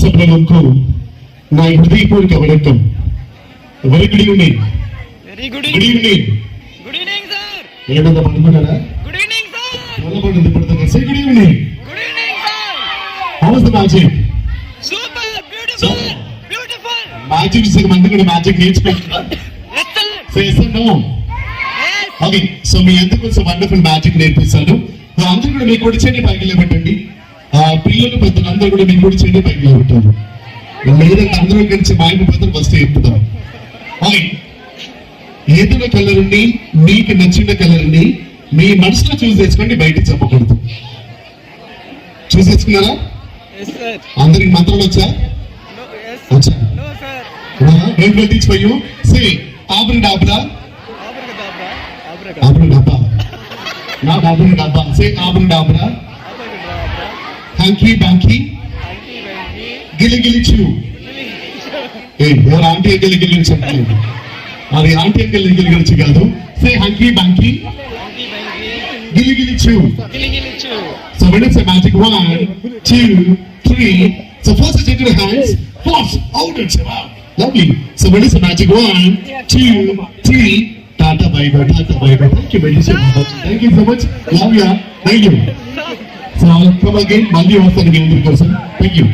सब लोगों को నా హృదయపూర్వక welcome. Very good evening. Very good evening. Good evening sir. ఏంటంటే పడుకున్నారా? Good evening sir. చాలా పడుతుంది పడుతుంది. Say good evening. Good evening sir. How was the magic? Super beautiful beautiful. Magic చేసే మంది కూడా మ్యాజిక్ నేర్చుకుంటున్నారు. Excellent. Say yes no. Okay, so మీ అందరికీ కొంచెం వండర్ఫుల్ మ్యాజిక్ నేర్పిస్తాను. అందరూ కూడా మీ కుడి చేయండి పైకి లేవట్టండి. పిల్లలు పెద్దలు అందరూ కూడా మీ కుడి చేయండి పైకి లేవట్టారు. లేదంటే అందరూ కలిసి మా ఇంటి పెద్దలు ఫస్ట్ చెప్తాం. ఏదైనా కలర్ ని మీకు నచ్చిన కలర్ ని మీ మనసులో చూస్ చేసుకోండి, బయట చెప్పకూడదు. చూస్ చేసుకున్నారా? అందరికి మంత్రాలు వచ్చా? వచ్చా? Don't go teach for you. Say abracadabra. Abracadabra. నా ఆబ్రడాబ్రా. సే ఆబ్రడాబ్రా. హ్యాంకీ బ్యాంకీ. గిలిగిలి చూ. ఎవరు ఆంటీ గిలిగిలి చెప్పలేదు. అది ఆంటీ గిలిగిలి కాదు. సే హంకీ బ్యాంకీ. గిలిగిలి చూ. So when it's a magic 1, 2, 3. So first take your hands. Force out and say wow. Lovely. So when it's a magic 1, 2, 3. Tata bye bye. Tata bye bye. Thank you very much. Thank you so much. Love ya. Thank you. So come again. Mandi offer again. Thank you.